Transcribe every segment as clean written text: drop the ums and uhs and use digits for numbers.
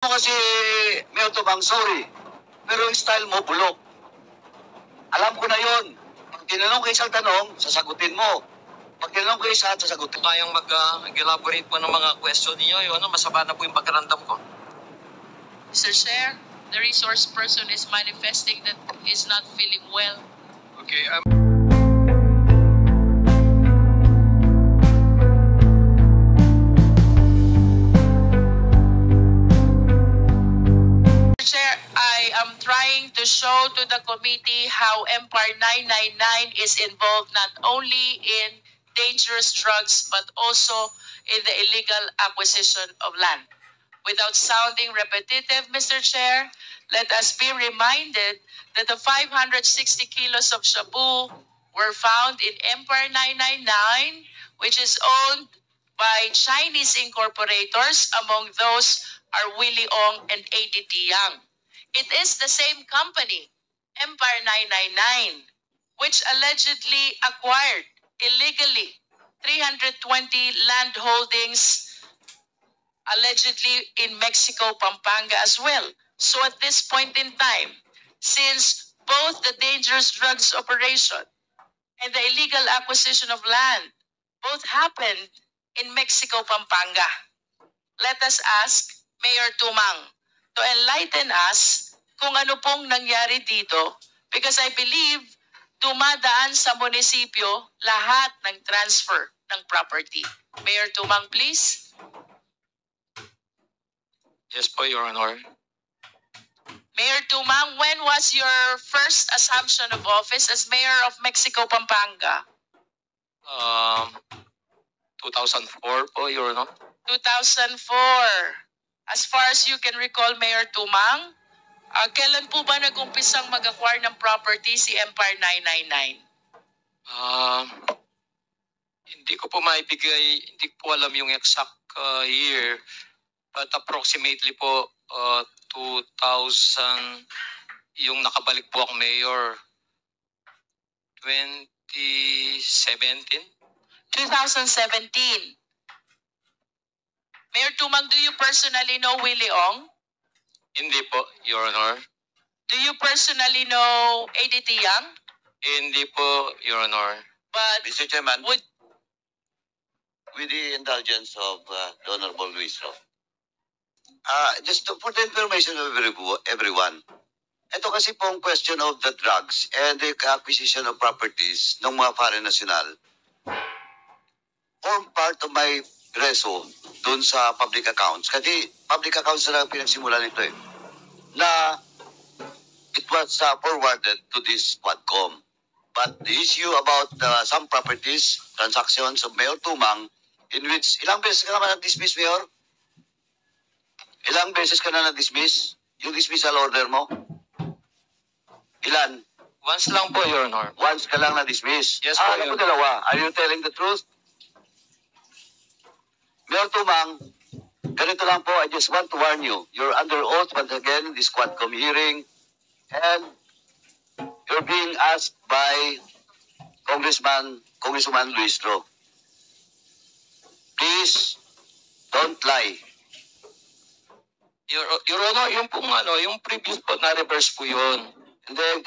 Mo kasi, Mayor Tobang, sorry, pero yung style mo, bulok. Alam ko na yon. Pag tinanong kayo isang tanong, sasagutin mo. Pag tinanong kayo isa, sasagutin. Kayang mag-elaborate po ng mga question niyo, yung masama na po yung pagkarandam ko. Mr. Chair, the resource person is manifesting that he's not feeling well. Okay, Mr. Chair, I am trying to show to the committee how Empire 999 is involved not only in dangerous drugs but also in the illegal acquisition of land. Without sounding repetitive, Mr. Chair, let us be reminded that the 560 kilos of shabu were found in Empire 999, which is owned by Chinese incorporators. Among those are Willie Ong and ADT Yang. It is the same company, Empire 999, which allegedly acquired illegally 320 land holdings allegedly in Mexico, Pampanga as well. So at this point in time, since both the dangerous drugs operation and the illegal acquisition of land both happened in Mexico, Pampanga, let us ask Mayor Tumang to enlighten us kung ano pong nangyari dito, because I believe dumadaan sa munisipyo lahat ng transfer ng property. Mayor Tumang, please. yes po, Your Honor. Mayor Tumang, when was your first assumption of office as Mayor of Mexico, Pampanga? 2004 po, Your Honor. 2004. As far as you can recall, Mayor Tumang, kailan po ba nag-umpisang mag-acquire ng property si Empire 999? Hindi ko po maibigay, hindi ko alam yung exact year, but approximately po 2000, yung nakabalik po akong mayor, 2017. 2017. Mayor Tumang, do you personally know Willie Ong? Hindi po, Your Honor. Do you personally know ADT Yang? Hindi po, Your Honor. But Mr. Chairman, would with the indulgence of the Honorable Luis Ro. Just for the information of everyone, ito kasi pong question of the drugs and the acquisition of properties ng mga foreign national form part of my reso dun sa public accounts. Kasi public accounts na lang pinagsimulan nito eh. Na it was forwarded to this Quadcom. But the issue about some properties, transactions of Mayor Tumang, in which, ilang beses ka naman na-dismiss, Mayor? Ilang beses ka na na-dismiss? Yung dismissal order mo? Ilan? Once lang po, Your Honor. Once ka lang na-dismiss? Yes po, Ano Your po dalawa? Are you telling the truth? Mayor Tumang, ganito lang po, I just want to warn you. You're under oath once again in this Quadcom hearing, and you're being asked by Congressman Luis Ro. Please, don't lie. Your Honor, yung pong yung previous po na-reverse po yun. And then,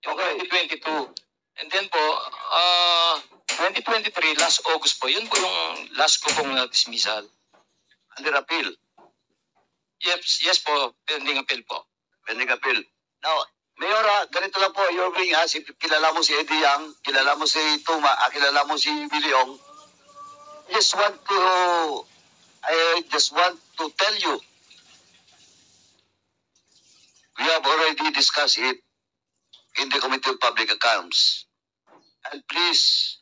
yung 2022. And then po, 2023, last August po, yun po yung last ko pong dismissal. Under appeal. Yes po, pending appeal po. Pending appeal. Now, Mayor, ganito lang po, you're being asked if kilala mo si Eddie Yang, kilala mo si Tuma, kilala mo si Willie Ong. I just want to tell you, we have already discussed it in the Committee of Public Accounts. And please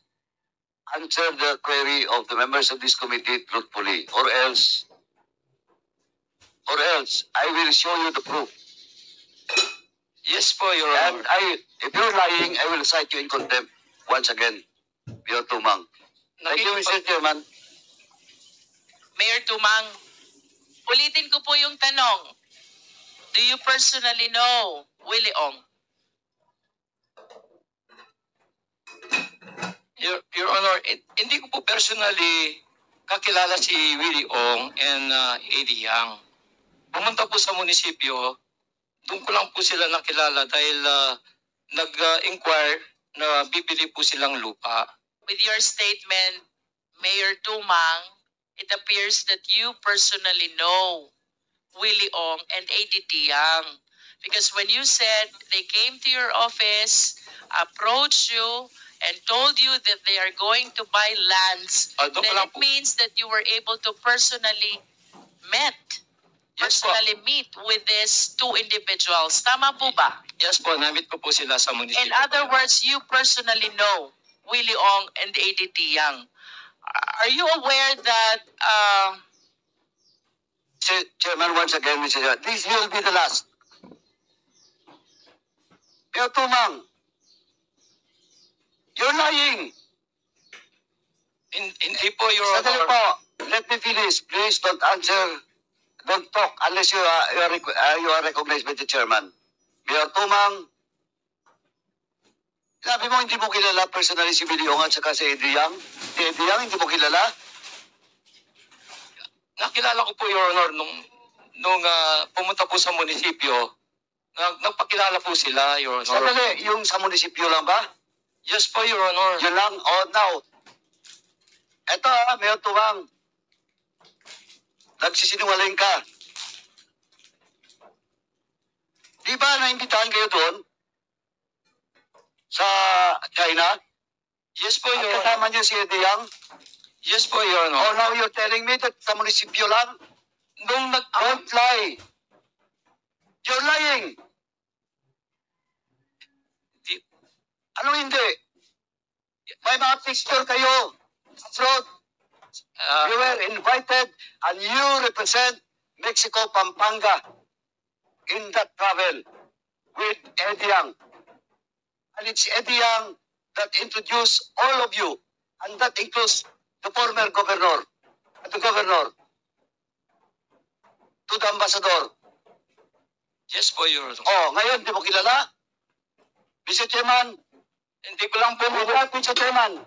answer the query of the members of this committee truthfully, or else I will show you the proof. Yes po, Your And Honor. if you're lying, I will cite you in contempt once again, Mayor Tumang. Thank you, Mr. Chairman. Mayor Tumang, ulitin ko po yung tanong. Do you personally know Willie Ong? Your Honor, hindi ko po personally kakilala si Willie Ong and Eddie Yang. pumunta po sa munisipyo, doon ko lang po sila nakilala dahil nag-inquire na bibili po silang lupa. With your statement, Mayor Tumang, it appears that you personally know Willie Ong and ADT Yang. Because when you said they came to your office, approached you, and told you that they are going to buy lands, Doon then pa lang it po. means that you were able to personally Yes po. meet with these two individuals. Tama po ba? Yes po, namit ko po sila sa munisipyo. In other words, you personally know Willie Ong and ADT Yang. Are you aware that Chairman, once again, Mr. Chairman, this will be the last. Mayor Tumang, you're lying. Hindi po, Your Sandali Honor. po. Let me finish. Please don't answer. Don't talk unless you are recognized by the chairman. Mayor Tumang, sabi mo hindi mo kilala personally si Willie Ong at saka si Eddie Yang. Si Eddie Yang, hindi mo kilala? Nakilala ko po, Your Honor, nung pumunta po sa munisipyo, nagpakilala po sila, Your Honor. Sandali, yung sa munisipyo lang ba? Yes po, Your Honor. Yun lang? Oh, now. Eto, Mayor Tumang. Nagsisinungaling ka. Di ba naimbitahan kayo doon? Sa China? Yes po, At Your Honor. kasama niyo si Eddie Yang? Yes po, Your Oh, Honor. now you're telling me that sa munisipyo lang? Nung Don't lie. You're lying. Di- Anong hindi? May mga picture kayo. Abroad. You were invited and you represent Mexico, Pampanga in that travel with Eddie Yang. And it's Eddie Yang that introduced all of you, and that includes the former governor, the governor, to the ambassador. Yes po, Your Honor. Oh, ngayon, di mo kilala? Mr. Chairman, Hindi ko lang po, Mr. Chairman,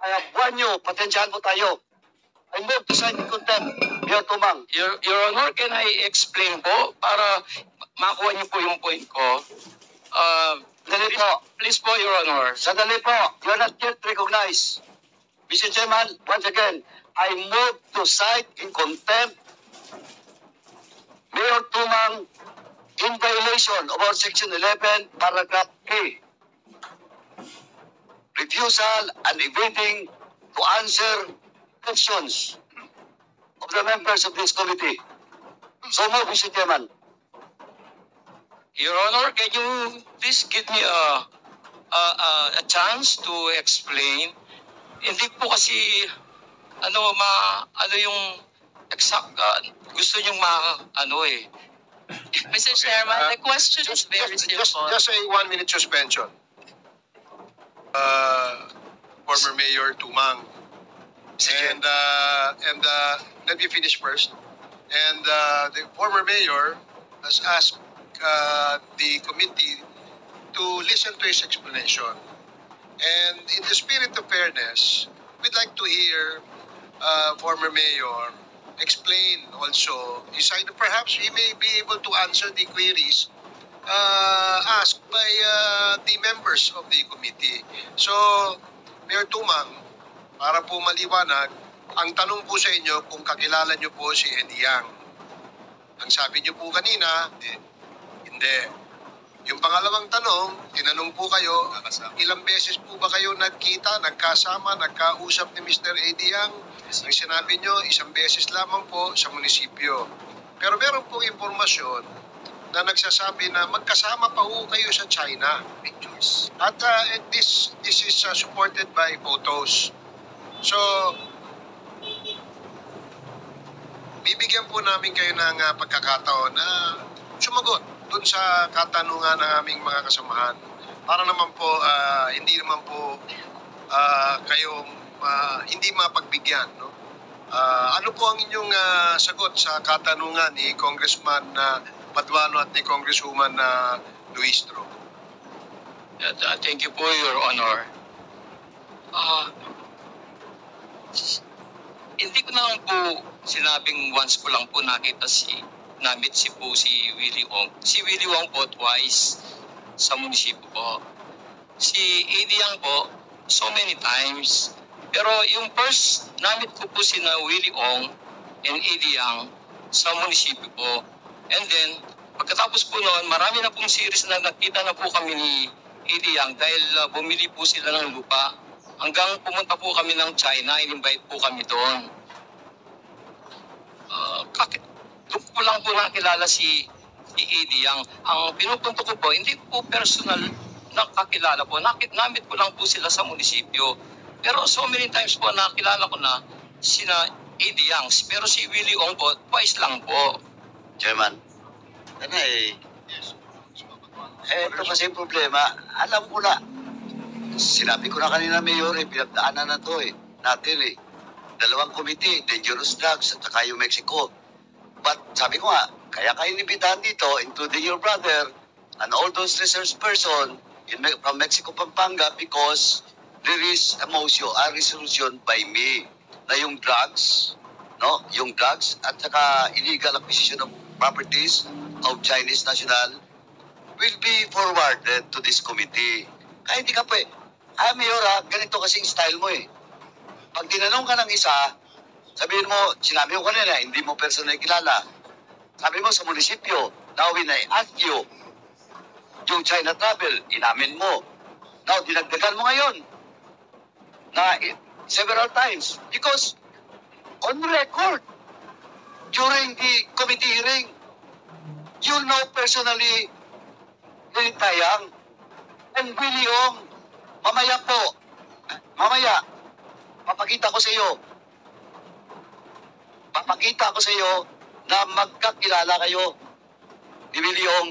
I have warned you, patensyahan po tayo. I move to sign the contempt, Mayor Tumang. Your Honor, can I explain po para makuha niyo po yung point ko? Sandali po. Please po, Your Honor. Sandali po. You're not yet recognized. Mr. Chairman, once again, I move to cite in contempt Mayor Tumang in violation of our Section 11, Paragraph A. Refusal and evading to answer questions of the members of this committee. So move, Mr. Chairman. Your Honor, can you please give me a chance to explain? Hindi po kasi ano yung exact gusto niyong Mr. Chairman, the question is very simple. Just a 1-minute suspension. Former Mayor Tumang. And let me finish first. And the former mayor has asked the committee to listen to his explanation. And in the spirit of fairness, we'd like to hear former mayor explain also his side. Perhaps he may be able to answer the queries asked by the members of the committee. So, Mayor Tumang, para po maliwanag, ang tanong po sa inyo kung kakilala nyo po si Eddie Yang. Ang sabi nyo po kanina, hindi. Yung pangalawang tanong, tinanong po kayo, ilang beses po ba kayo nagkita, nagkasama, nagkausap ni Mr. Eddie Yang? Ang sinabi nyo, isang beses lamang po sa munisipyo. Pero meron pong impormasyon na nagsasabi na magkasama pa ho kayo sa China. Pictures. At this is supported by photos. So, bibigyan po namin kayo ng pagkakataon na sumagot dun sa katanungan ng aming mga kasamahan. Para naman po, hindi naman po kayo hindi mapagbigyan. No? Ano po ang inyong sagot sa katanungan ni Congressman Paduano at ni Congresswoman Luistro? Thank you po, Your Honor. Hindi ko naman po sinabing once ko lang po nakita si namit si Willie Ong. Si Willie Ong po twice sa munisipyo po. Si Eddie Yang po, so many times. Pero yung first, namit ko po si Willie Ong and Eddie Yang sa munisipyo po. And then, pagkatapos po noon, marami na pong series na nakita na po kami ni Eddie Yang dahil bumili po sila ng lupa. Hanggang pumunta po kami ng China, in-invite po kami doon. Doon ko lang po nakilala si Eddie Yang. Ang pinupunto ko po, hindi po personal nakakilala po. Namit ko lang po sila sa munisipyo. Pero so many times po nakilala ko na sina Eddie Yang. Pero si Willie Ong po, twice lang po. Chairman, ito kasi yung problema. Alam ko na. Sinabi ko na kanina, Mayor, pinagdaanan na to natin Dalawang committee, dangerous drugs, at saka yung Mexico. But sabi ko nga, kaya kayo inibitahan dito, including your brother, and all those research person from Mexico, Pampanga, because there is a resolution by me na yung drugs, yung drugs at saka illegal acquisition of properties of Chinese national will be forwarded to this committee. Kaya hindi ka Mayor, ganito kasing style mo Pag tinanong ka ng isa, sabihin mo, sinabi ko kanina, hindi mo personal kilala. Sabi mo sa munisipyo, now when I ask you, yung China travel, inamin mo. Now, dinagdagan mo ngayon na several times because on record, during the committee hearing, you know personally Willie Tayang and Willie Ong. Mamaya, papakita ko sa iyo na magkakilala kayo ni Willie Ong.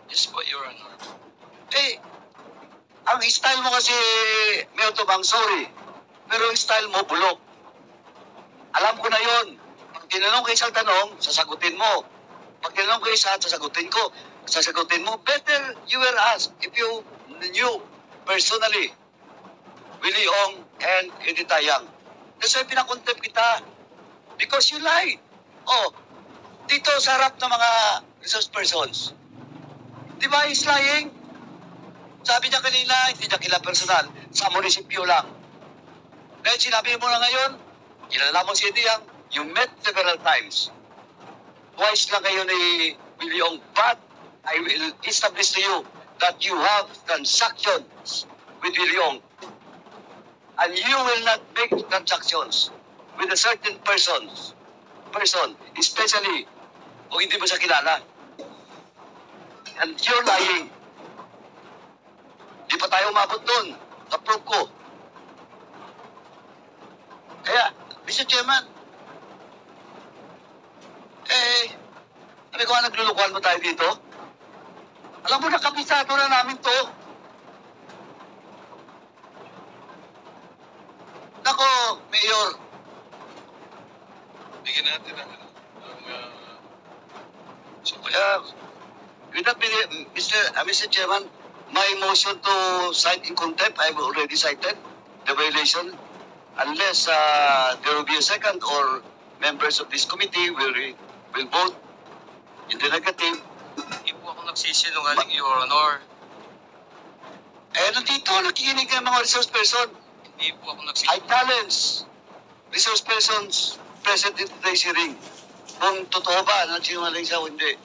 Yes po, Your Honor. Ang style mo kasi, Mayor Tumang, sorry, pero yung style mo, bulok. Alam ko na yon. Pag tinanong ka isang tanong, sasagutin mo. Pag tinanong ka isa, sasagutin mo. Better you were asked if you knew personally Willie Ong and Eddie Tayang. That's why pinakontempt kita. Because you lied. Dito sa harap ng mga resource persons. Di ba he's lying? Sabi niya kanina, hindi niya kilala personal. Sa munisipyo lang. Dahil sinabi mo na ngayon, kilala mo si Eddie Yang, you met several times. Twice lang kayo ni Willie Ong, but I will establish to you that you have transactions with Willie Ong. And you will not make transactions with a certain person, especially kung hindi mo siya kilala. And you're lying. Di pa tayo umabot doon. Approve ko. Kaya, Mr. Chairman, sabi ko nga naglulukuhan mo tayo dito. Alam mo na, kabisado na namin to. Nako, Mayor. Bigyan natin ang With that, Mr. Chairman, my motion to cite in contempt, I've already cited the violation. Unless there will be a second or members of this committee will vote in the negative. Hindi po ako nagsisinungaling, Your Honor. Nandito, nakikinig ang mga resource person. Hindi po ako I nagsisinungaling. challenge resource persons present in today's hearing. Kung totoo ba, nagsinungaling siya o hindi.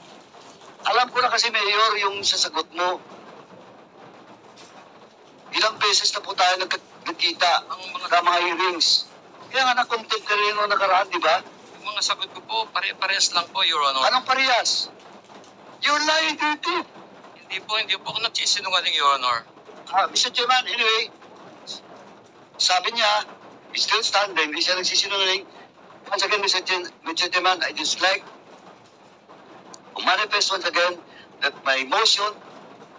Alam ko na kasi, Mayor, yung sasagot mo. Ilang beses na po tayo nagkita sa mga hearings. Kaya nga na-contempt ka rin nung nakaraan, di ba? Yung mga sagot ko po, pare-parehas lang po, Your Honor. Anong parehas? You're lying, dirty. Hindi po ako nagsisinungaling, Your Honor. Mr. Chairman, anyway, sabi niya, still standing, hindi siya nagsisinungaling. Once again, Mr. Chairman, I dislike to manifest once again that my motion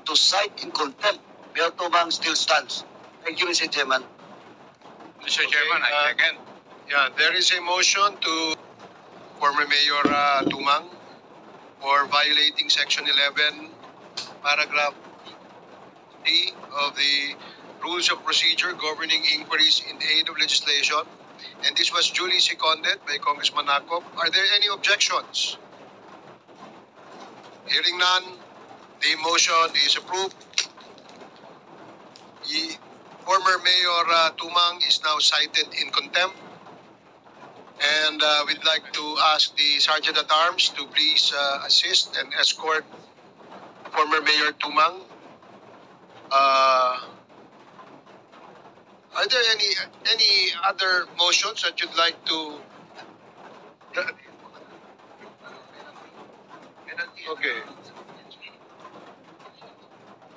to cite in contempt Mayor Tumang still stands. Thank you, Mr. Chairman. Mr. Chairman, I second. Yeah, there is a motion to former Mayor Tumang for violating Section 11, Paragraph D of the Rules of Procedure governing inquiries in the aid of legislation. And this was duly seconded by Congressman Nakop. Are there any objections? Hearing none, the motion is approved. The former Mayor Tumang is now cited in contempt. And we'd like to ask the Sergeant at Arms to please assist and escort former Mayor Tumang. Are there any other motions that you'd like to? Okay.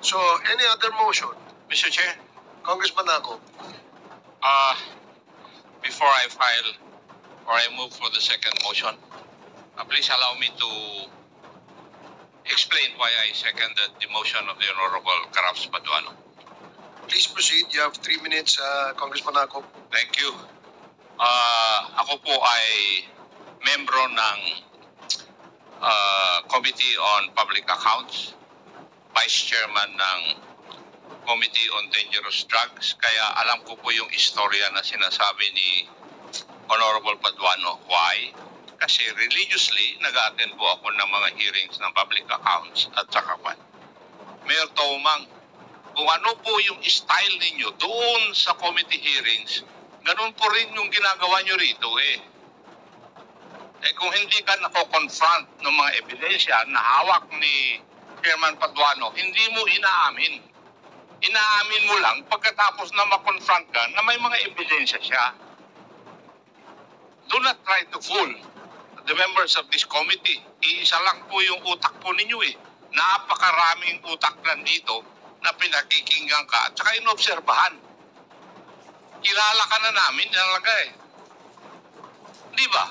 So, any other motion? Mr. Chair, Congressman Ako. before I file or I move for the second motion, please allow me to explain why I seconded the motion of the Honorable Carabs Paduano. Please proceed. You have 3 minutes, Congressman Ako. Thank you. Ako po ay membro ng Committee on Public Accounts, Vice Chairman ng Committee on Dangerous Drugs, kaya alam ko po yung istorya na sinasabi ni Honorable Paduano. Why? Kasi religiously, nag-attend po ako ng mga hearings ng public accounts at saka pan. Mayor Tumang, kung ano po yung style ninyo doon sa committee hearings, ganun po rin yung ginagawa nyo rito eh. Kung hindi ka nako-confront ng mga ebidensya na hawak ni Chairman Paduano, hindi mo inaamin. Inaamin mo lang pagkatapos na makonfront ka na may mga ebidensya siya. Do not try to fool the members of this committee. Iisa lang po yung utak po ninyo eh. Napakaraming utak nandito na pinakikinggan ka at saka inobserbahan. Kilala ka na namin talaga eh. Di ba?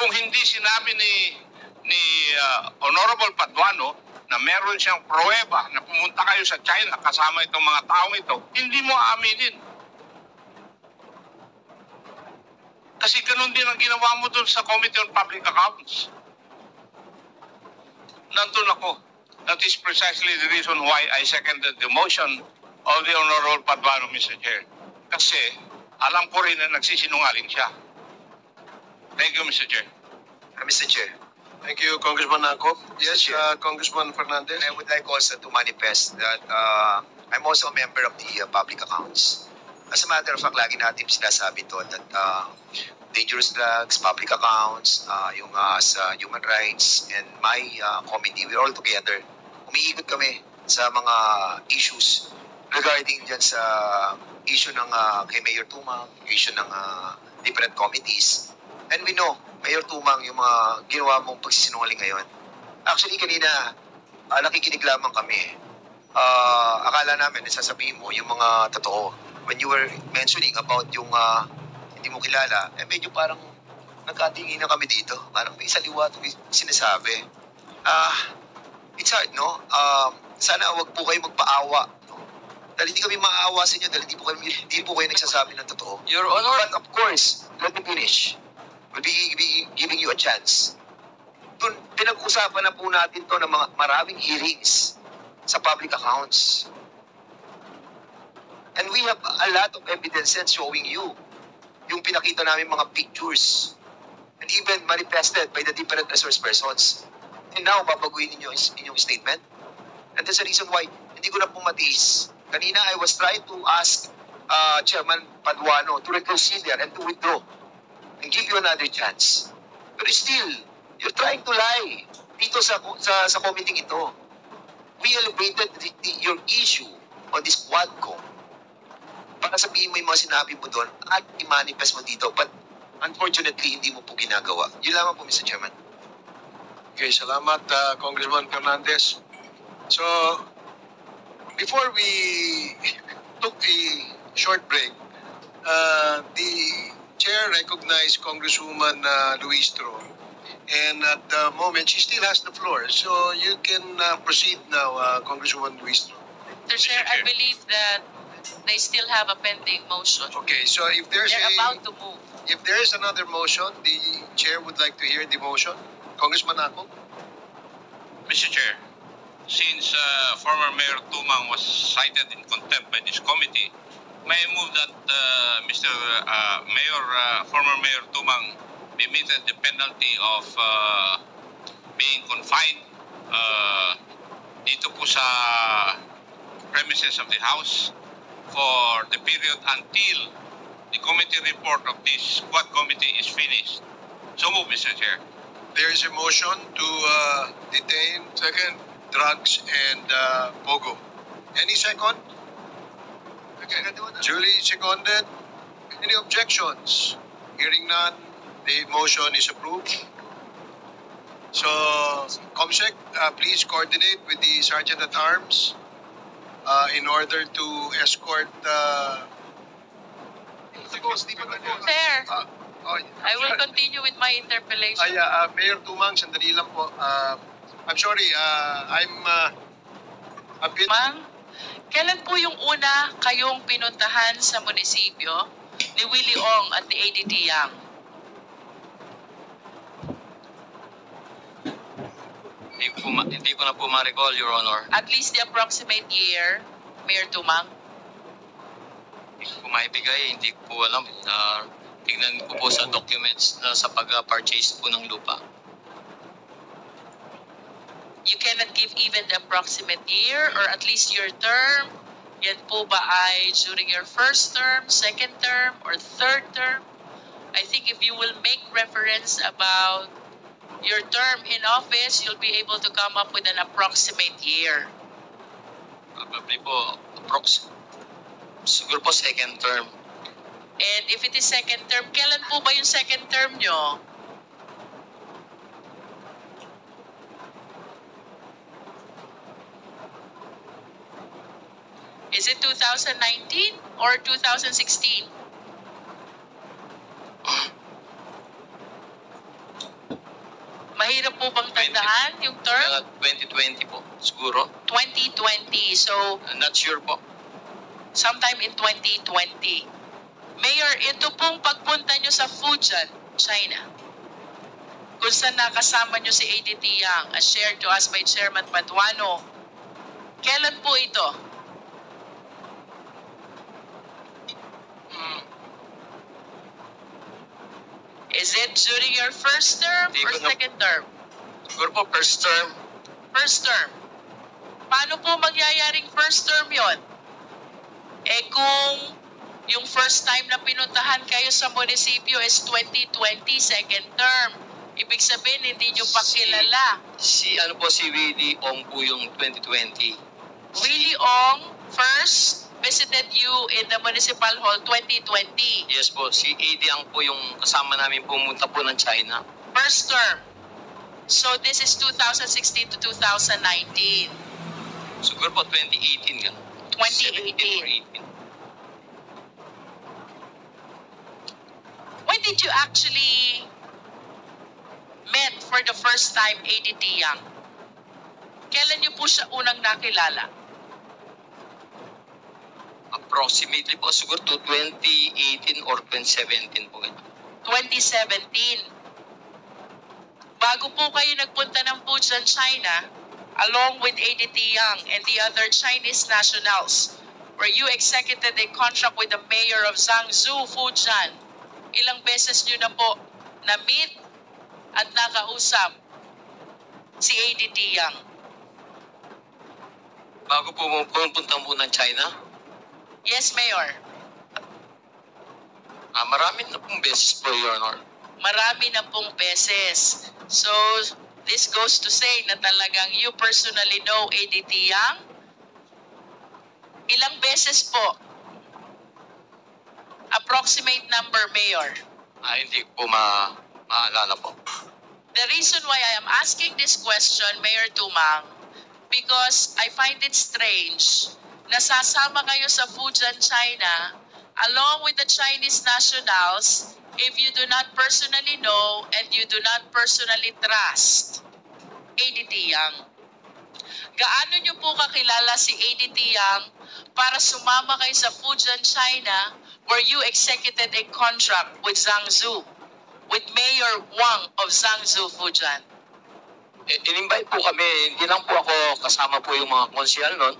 Kung hindi sinabi ni Honorable Paduano na meron siyang pruweba na pumunta kayo sa China kasama itong mga taong ito, hindi mo aaminin. Kasi ganun din ang ginawa mo dun sa Committee on Public Accounts. Nandun ako. That is precisely the reason why I seconded the motion of the Honorable Paduano, Mr. Chair. Kasi alam ko rin na nagsisinungaling siya. Thank you, Mr. Chair. Mr. Chair, Thank you, Congressman Ako. Yes, Chair. Congressman Fernandez. I would like also to manifest that I'm also a member of the public accounts. As a matter of fact, lagi natin sinasabi to that dangerous drugs, public accounts, yung sa human rights, and my committee, we're all together. Umiikot kami sa mga issues regarding dyan sa issue ng kay Mayor Tumang, issue ng different committees. And we know, Mayor Tumang, yung mga ginawa mong pagsisinungaling ngayon. Actually, kanina, nakikinig lamang kami. Akala namin, sasabihin mo yung mga totoo. When you were mentioning about yung hindi mo kilala, medyo parang nagkatingin na kami dito. Parang may saliwa ito sinasabi. It's hard, no? Sana wag po kayo magpaawa. No? Dahil hindi kami maaawa sa inyo, dahil hindi po kayo nagsasabi ng totoo. Your Honor, But of course, let me finish. We'll be giving you a chance. Doon, pinag-usapan na po natin to ng mga maraming hearings sa public accounts. And we have a lot of evidences showing you yung pinakita namin mga pictures and even manifested by the different resource persons. And now, babaguhin ninyo inyong statement. And that's the reason why hindi ko na po matiis. Kanina, I was trying to ask Chairman Paduano to reconsider and to withdraw and give you another chance. But still, you're trying to lie dito sa committee ito. We elevated your issue on this Quadcom para sabihin mo yung mga sinabi mo doon at i-manifest mo dito. But unfortunately, hindi mo po ginagawa. Yun lamang po, Mr. Chairman. Okay, salamat, Congressman Fernandez. So, before we took a short break, the chair recognized Congresswoman Luistro. And at the moment, she still has the floor. So you can proceed now, Congresswoman Luistro. Mr. Chair, I believe that they still have a pending motion. Okay, so if there's They're about to move. if there is another motion, the chair would like to hear the motion. Congressman Ako? Mr. Chair, since former Mayor Tumang was cited in contempt by this committee, may I move that former Mayor Tumang be meted the penalty of being confined dito po sa premises of the House for the period until the committee report of this Quad Committee is finished. So move, Mr. Chair. There is a motion to detain drugs and Pogo. Any second? Julie seconded. Any objections? Hearing none, the motion is approved. So, Comsec, please coordinate with the Sergeant at Arms in order to escort. Sir, I will continue with my interpellation. Mayor Tumang, sandali lang po. I'm sorry, I'm a bit. Ma'am, kailan po yung una kayong pinuntahan sa munisipyo ni Willie Ong at ni ADT Yang? Hindi ko na po ma-recall, Your Honor. At least the approximate year, Mayor Tumang? Hindi ko maibigay, hindi ko po alam. Tignan ko po sa documents na sa pag-purchase po ng lupa. You cannot give even the approximate year or at least your term? Yan po ba ay during your first term, second term, or third term? I think if you will make reference about your term in office, you'll be able to come up with an approximate year. Probably po, siguro po second term. And if it is second term, kailan po ba yung second term nyo? Is it 2019 or 2016? Mahirap po bang tandaan yung term? 2020 po, siguro. 2020. So, Not sure po. sometime in 2020. Mayor, ito pong pagpunta nyo sa Fujian, China, kung saan nakasama nyo si ADT Yang, as shared to us by Chairman Paduano, kailan po ito? Is it during your first term Hindi or ko na- second term? Siguro po first term. First term. Paano po mangyayaring first term yon? Eh kung yung first time na pinuntahan kayo sa munisipyo is 2020, second term. Ibig sabihin, hindi nyo pa kilala. Si Willie Ong po yung 2020. Willie Ong first visited you in the Municipal Hall 2020. Yes po, si AD Yang po yung kasama namin pumunta po ng China. First term. So this is 2016 to 2019. Siguro po 2018 gano'n. 2018. 17 or 18. When did you actually met for the first time ADT Yang? Kailan niyo po siya unang nakilala? Approximately po siguro to 2018 or 2017 po gano'n. 2017. Bago po kayo nagpunta ng Fujian, China, along with ADT Yang and the other Chinese nationals, where you executed a contract with the mayor of Zhangzhou, Fujian, ilang beses nyo na po na-meet at nakausap si ADT Yang? Bago po pumunta po ng China, Yes, Mayor. marami na pong beses po, Your Honor. Marami na pong beses. So, this goes to say na talagang you personally know ADT Yang? Ilang beses po? Approximate number, Mayor. Hindi ko po maalala po. The reason why I am asking this question, Mayor Tumang, because I find it strange na sasama kayo sa Fujian, China, along with the Chinese nationals, if you do not personally know and you do not personally trust ADT Yang. Gaano nyo po kakilala si ADT Yang para sumama kayo sa Fujian, China, where you executed a contract with Zhangzhou, with Mayor Wang of Zhangzhou, Fujian? In-invite po kami, hindi lang po ako kasama po yung mga konsyal nun.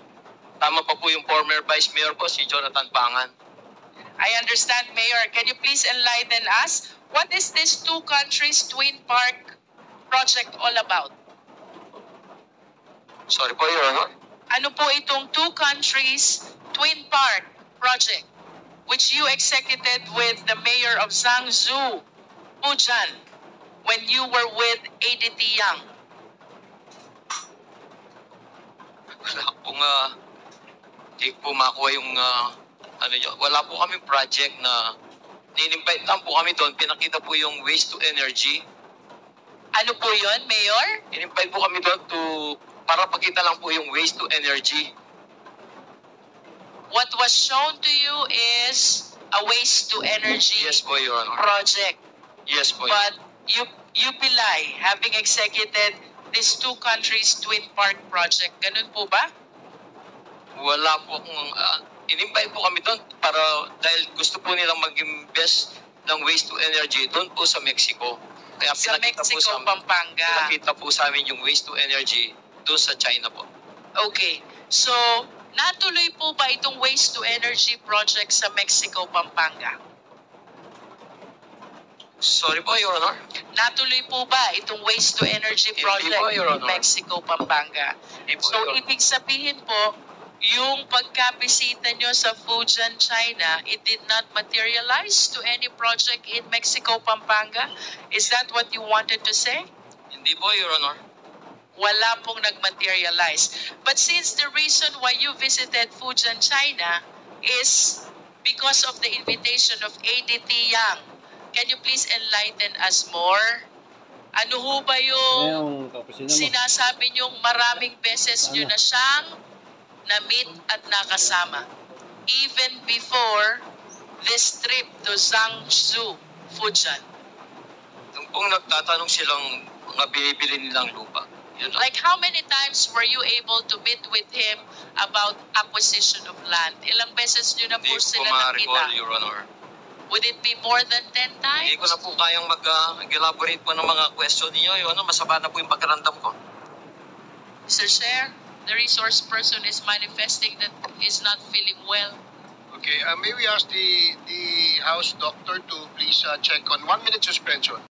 Tama pa po yung former Vice Mayor po, si Jonathan Pangan. I understand, Mayor. Can you please enlighten us? What is this two countries twin park project all about? Sorry po, Your Honor. Ano po itong two countries twin park project which you executed with the mayor of Zhangzhou, Fujian, when you were with ADT Yang? Wala pong, hindi po makuha yung, ano nyo. Wala po kami project na in-invite lang po kami doon. Pinakita po yung waste to energy. Ano po yon, Mayor? In-invite po kami doon para pakita lang po yung waste to energy. What was shown to you is a waste to energy Yes po, Your Honor. project. Yes po. But you Pilay, having executed these two countries twin park project, ganun po ba? Wala po akong, in-invite po kami doon dahil gusto po nilang mag-invest ng waste to energy doon po sa Mexico. Kaya Sa pinakita po Mexico, sa Pampanga. pinakita po sa amin yung waste to energy doon sa China po. Okay. So, natuloy po ba itong waste to energy project sa Mexico, Pampanga? Sorry po, Your Honor. Natuloy po ba itong waste to energy Hindi project po, Your in Honor. Mexico, Pampanga? Hindi po, So, Your Honor. ibig sabihin po, yung pagkabisita nyo sa Fujian, China, it did not materialize to any project in Mexico, Pampanga? Is that what you wanted to say? Hindi po, Your Honor. Wala pong nag-materialize. But since the reason why you visited Fujian, China is because of the invitation of ADT Yang, can you please enlighten us more? Ano ho ba yung sinasabi niyong maraming beses niyo na siyang na-meet at nakasama? Even before this trip to Zhangzhou, Fujian. Nung pong nagtatanong silang mga binibili nilang lupa. Yun lang. Like how many times were you able to meet with him about acquisition of land? Ilang beses niyo na Hindi po ko sila ma-recall, nakita? Your Honor. Would it be more than 10 Hindi ko times? na po kayang mag-elaborate po ng mga question niyo. Your Honor, masama na po yung pakiramdam ko. Mr. Chair, the resource person is manifesting that he's not feeling well. Okay, may we ask the House doctor to please check on 1 minute suspension.